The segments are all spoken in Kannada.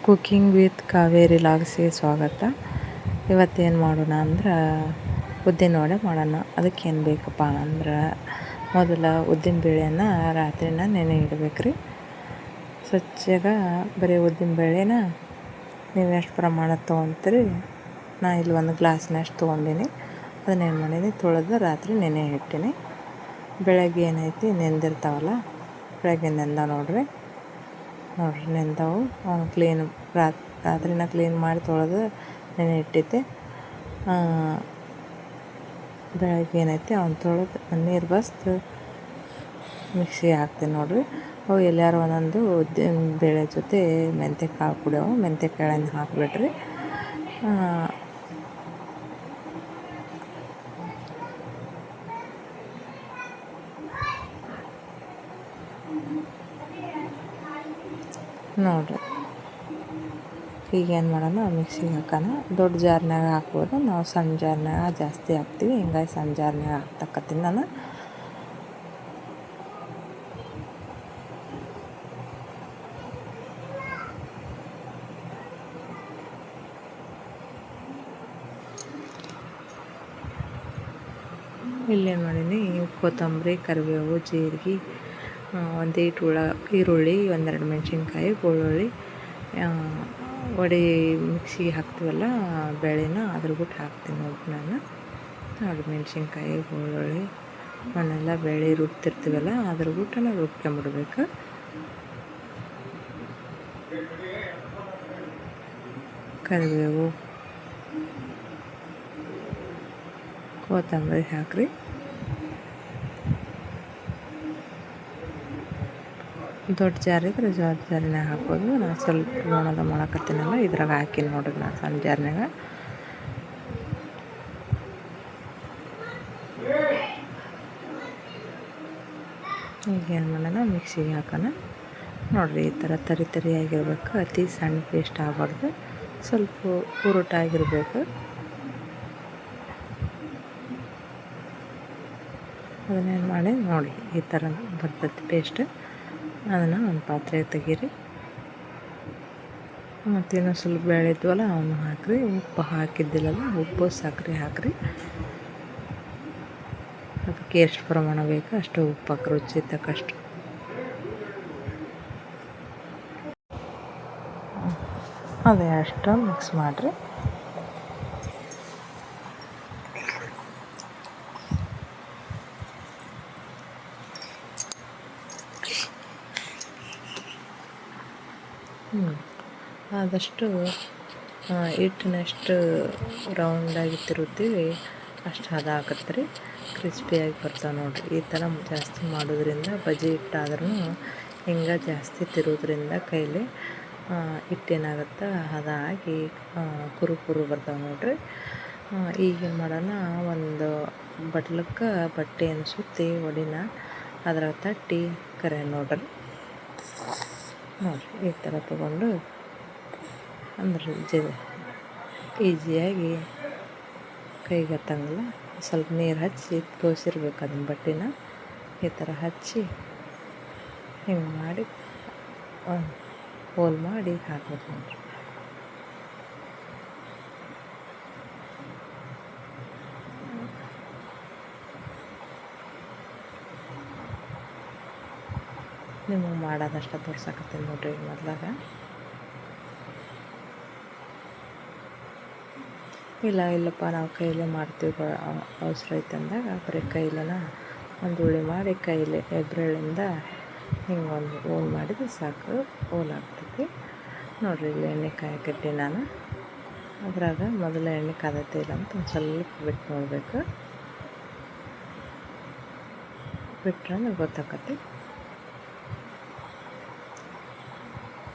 ಕುಕಿಂಗ್ ವಿತ್ ಕಾವೇರಿ ಲಾಗ್ಸ್ಗೆ ಸ್ವಾಗತ. ಇವತ್ತೇನು ಮಾಡೋಣ ಅಂದ್ರೆ ಉದ್ದಿನ ವಡೆ ಮಾಡೋಣ. ಅದಕ್ಕೇನು ಬೇಕಪ್ಪ ಅಂದ್ರೆ ಮೊದಲು ಉದ್ದಿನ ಬೇಳೆನ ರಾತ್ರಿನ ನೆನೆ ಇಡಬೇಕ್ರಿ. ಸ್ವಚ್ಛಗ ಬರೀ ಉದ್ದಿನ ಬೇಳೆನ ನೀವು ಎಷ್ಟು ಪ್ರಮಾಣ ತೊಗೊತೀರಿ, ನಾ ಇಲ್ಲಿ ಒಂದು ಗ್ಲಾಸ್ನಷ್ಟು ತೊಗೊಂಡಿನಿ. ಅದನ್ನೇನು ಮಾಡೀನಿ, ತೊಳೆದು ರಾತ್ರಿ ನೆನೆ ಇಟ್ಟಿನಿ. ಬೆಳಗ್ಗೆ ಏನೈತಿ ನೆಂದಿರ್ತಾವಲ್ಲ, ಬೆಳಗ್ಗೆ ನೆಂದ ನೋಡ್ರಿ ನೆಂದವು. ಕ್ಲೀನ್ ರಾತ್ರಿನ ಕ್ಲೀನ್ ಮಾಡಿ ತೊಳೆದು ನೆನೆ ಇಟ್ಟಿದ್ದೆ. ಬೆಳಗ್ಗೆ ಏನೈತಿ ಅವ್ನು ತೊಳೆದು ನೀರು ಬಸ್ದು ಮಿಕ್ಸಿಗೆ ಹಾಕ್ತೀನಿ ನೋಡ್ರಿ. ಅವು ಎಲ್ಲಾರು ಒಂದೊಂದು ಉದ್ದಿನ ಬೇಳೆ ಜೊತೆ ಮೆಂತ್ಯ ಕಾಳು ಕುಡಿಯವು. ಮೆಂತ್ಯ ಕಾಳನ್ನು ಹಾಕಿಬಿಟ್ರಿ. ನೋಡಿರಿ, ಈಗೇನು ಮಾಡೋಣ, ಮಿಕ್ಸಿಗೆ ಹಾಕೋಣ. ದೊಡ್ಡ ಜಾರ್ನಾಗ ಹಾಕ್ಬೋದು, ನಾವು ಸಣ್ಣ ಜಾರ್ನಾಗ ಜಾಸ್ತಿ ಹಾಕ್ತೀವಿ. ಹಿಂಗಾಗಿ ಸಣ್ಣ ಜಾರ್ನಾಗ ಹಾಕ್ತಕ್ಕತ್ತೀನಿ ನಾನು. ಇಲ್ಲೇನು ಮಾಡೀನಿ, ಕೊತ್ತಂಬರಿ, ಕರಿಬೇವು, ಜೀರಿಗೆ, ಒಂದೀಟು ಈರುಳ್ಳಿ, ಒಂದೆರಡು ಮೆಣಸಿನ್ಕಾಯಿ, ಬೆಳ್ಳುಳ್ಳಿ, ವಡೆ ಮಿಕ್ಸಿಗೆ ಹಾಕ್ತೀವಲ್ಲ ಬೇಳೆನ ಅದ್ರ ಬಿಟ್ಟು ಹಾಕ್ತೀನಿ ನೋಡ್ರಿ ನಾನು. ಅದು ಮೆಣಸಿನ್ಕಾಯಿ, ಬೆಳ್ಳುಳ್ಳಿ ಅವನ್ನೆಲ್ಲ ಬೇಳೆ ರುಬ್ತಿರ್ತೀವಲ್ಲ ಅದ್ರ ಬಿಟ್ಟು ನಾವು ರುಬ್ಕೊಂಬಿಡ್ಬೇಕು. ಕರಿಬೇವು, ಕೊತ್ತಂಬರಿ ಹಾಕ್ರಿ. ದೊಡ್ಡ ಜಾರ್ ಇದ್ರೆ ದೊಡ್ಡ ಜಾರಿನಾಗ ಹಾಕ್ಬೋದು. ನಾನು ಸ್ವಲ್ಪ ಲೋಣದ ಮಾಡಕತ್ತೀನಲ್ಲ, ಇದ್ರಾಗ ಹಾಕಿ ನೋಡ್ರಿ ನಾನು ಸಣ್ಣ ಜಾರಿನಾಗ. ಈಗೇನು ಮಾಡೋಣ, ಮಿಕ್ಸಿಗೆ ಹಾಕೋಣ. ನೋಡಿರಿ, ಈ ಥರ ತರಿ ತರಿಯಾಗಿರ್ಬೇಕು. ಅತಿ ಸಣ್ಣ ಪೇಸ್ಟ್ ಆಗಬಾರ್ದು, ಸ್ವಲ್ಪ ಉರುಟಾಗಿರ್ಬೇಕು. ಅದನ್ನೇನು ಮಾಡಿ ನೋಡಿ, ಈ ಥರ ಬರ್ತೈತಿ ಪೇಸ್ಟ್. ಅದನ್ನು ಒಂದು ಪಾತ್ರೆಗೆ ತೆಗೀರಿ. ಮತ್ತೇನೋ ಸ್ವಲ್ಪ ಬೇಳೆ ಇದ್ವಲ್ಲ ಅವನು ಹಾಕಿರಿ. ಉಪ್ಪು ಹಾಕಿದ್ದಿಲ್ಲಲ್ಲ, ಉಪ್ಪು ಸಕ್ಕರೆ ಹಾಕಿರಿ. ಅದಕ್ಕೆ ಎಷ್ಟು ಪ್ರಮಾಣ ಬೇಕೋ ಅಷ್ಟು ಉಪ್ಪು ಹಾಕಿ, ರುಚಿ ತಕ್ಕಷ್ಟು. ಅದೇ ಅಷ್ಟು ಮಿಕ್ಸ್ ಮಾಡಿರಿ. ಆದಷ್ಟು ಹಿಟ್ಟಿನಷ್ಟು ರೌಂಡಾಗಿ ತಿರುತ್ತೀವಿ ಅಷ್ಟು ಹದ ಆಕತ್ತೆ ರೀ. ಕ್ರಿಸ್ಪಿಯಾಗಿ ಬರ್ತಾವೆ ನೋಡಿರಿ. ಈ ಥರ ಜಾಸ್ತಿ ಮಾಡೋದ್ರಿಂದ ಬಜ್ಜಿ ಹಿಟ್ಟಾದ್ರೂ ಹಿಂಗೆ ಜಾಸ್ತಿ ತಿರೋದ್ರಿಂದ ಕೈಲಿ ಹಿಟ್ಟೇನಾಗುತ್ತೆ, ಹದ ಆಗಿ ಕುರು ಬರ್ತಾವೆ ನೋಡಿರಿ. ಈಗೇನು ಮಾಡೋಣ, ಒಂದು ಬಟ್ಲಕ್ಕೆ ಬಟ್ಟೆಯನ್ನು ಸುತ್ತಿ ವಡಿನ ಅದ್ರಾಗ ತಟ್ಟಿ ಕರೆ ನೋಡ್ರಿ. ಈ ಥರ ತೊಗೊಂಡು ಅಂದ್ರೆ ಈಸಿಯಾಗಿ ಕೈಗೆ ಹತ್ತಂಗಿಲ್ಲ. ಸ್ವಲ್ಪ ನೀರು ಹಚ್ಚಿ ತೋಸಿರ್ಬೇಕು ಅದನ್ನ ಬಟ್ಟೆನ. ಈ ಥರ ಹಚ್ಚಿ ಹಿಂಗೆ ಮಾಡಿ ಹೋಲ್ ಮಾಡಿ ಹಾಕ್ಬೇಕು ನೋಡ್ರಿ. ನಿಮಗೆ ಮಾಡೋದಷ್ಟು ತೋರ್ಸಕತ್ತೀನಿ ನೋಡ್ರಿ. ಮೊದಲಾಗ ಇಲ್ಲಪ್ಪ ನಾವು ಕೈಲೇ ಮಾಡ್ತೀವಿ ಅವಸರ ಐತೆ ಅಂದಾಗ ಬರೀ ಕೈಲೇನ ಒಂದು ಉಳ್ಳಿ ಮಾಡಿ ಕೈಲೇ ಹೆಬ್ಬೆರಳಿಂದ ಹಿಂಗೆ ಒಂದು ಹೋಲ್ ಮಾಡಿದ್ರೆ ಸಾಕು, ಹೋಲ್ ಆಗ್ತೈತಿ ನೋಡಿರಿ. ಇಲ್ಲಿ ಎಣ್ಣೆ ಕಾಯಕ್ಕಿಟ್ಟು ನಾನು ಅದ್ರಾಗ ಮೊದಲು ಎಣ್ಣೆ ಕಾದೈತೆ ಇಲ್ಲ ಅಂತ ಒಂದು ಸ್ವಲ್ಪ ಬಿಟ್ಟು ನೋಡಬೇಕು. ಬಿಟ್ರೆ ಗೊತ್ತಾಕತಿ.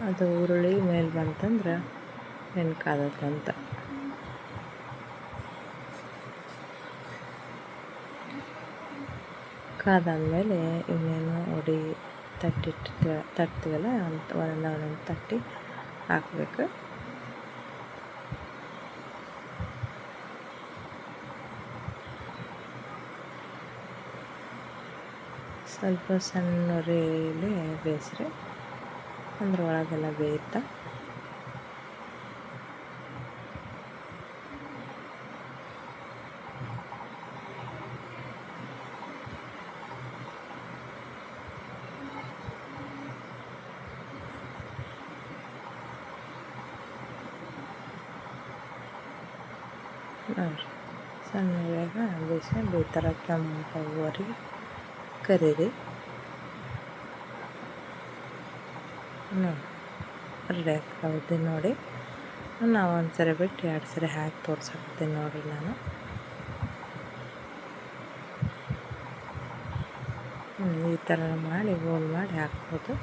ಅದು ಉರುಳಿ ಮೇಲೆ ಬಂತಂದ್ರೆ ಎಣ್ಣೆ ಕಾದತ್ತಂತ. ಕಾದಾದ್ಮೇಲೆ ಇನ್ನೇನು ವಡೆ ತಟ್ತೀವಲ್ಲ ಅಂತ ಒಂದೊಂದು ತಟ್ಟಿ ಹಾಕಬೇಕು. ಸ್ವಲ್ಪ ಸಣ್ಣ ಉರಿಯಲ್ಲಿ ಬೇಯಿಸ್ರಿ, ಅಂದ್ರೆ ಒಳಗೆಲ್ಲ ಬೇಯುತ್ತೆ. ನೋಡಿರಿ ಸಣ್ಣ ಉರಿಯಾಗ ಬೇಯಿಸ್ಕೊಂಡು ಈ ಥರ ಕೆಂಪಾಗುವವರೆಗೆ ಕರೀರಿ. ನೋಡಿ ರೆಡಿ ಆಗ್ತಾವೆ ನೋಡಿ. ನಾವು ಒಂದು ಸರಿ ಬಿಟ್ಟು 2 ಸರಿ ಹಾಕಿ ತೋರ್ಸಕತ್ತೀನಿ ನೋಡಿರಿ ನಾನು. ಈ ಥರ ಮಾಡಿ ಗೋಲ್ ಮಾಡಿ ಹಾಕ್ಬೋದು.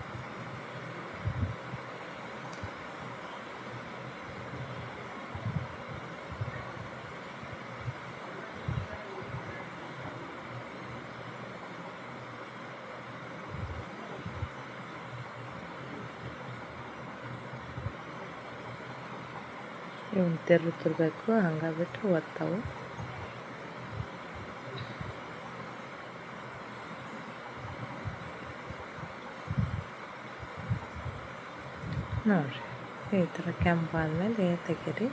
ಇವನ್ನ ತಿರ್ಬೇಕು, ಹಂಗೆ ಬಿಟ್ಟು ಒತ್ತಾವು. ನೋಡಿರಿ ಈ ಥರ ಕೆಂಪಾದ್ಮೇಲೆ ತೆಗೀರಿ.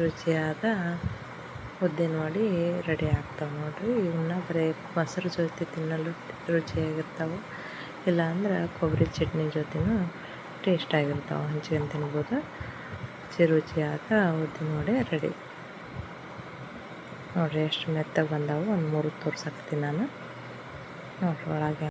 ರುಚಿಯಾದ ಉದ್ದಿನ ವಡೆ ರೆಡಿ ಆಗ್ತಾವೆ ನೋಡಿರಿ. ಇವನ್ನ ಬರೀ ಮೊಸರು ಜೊತೆ ತಿನ್ನಲು ರುಚಿಯಾಗಿರ್ತಾವೆ, ಇಲ್ಲಾಂದ್ರೆ ಕೊಬ್ಬರಿ ಚಟ್ನಿ ಜೊತೆನೂ ಟೇಸ್ಟಾಗಿರ್ತಾವೆ, ಹಂಚ್ಕೊಂಡು ತಿನ್ಬೋದು. ರುಚಿಯಾದ ಉದ್ದಿನ ವಡೆ ರೆಡಿ. ನೋಡಿರಿ ಎಷ್ಟು ಮೆತ್ತಗೆ ಬಂದಾವು. ಒಂದು 3 ತೋರ್ಸಾಕ್ತೀನಿ ನಾನು. ನೋಡಿರಿ ಒಳಗೆ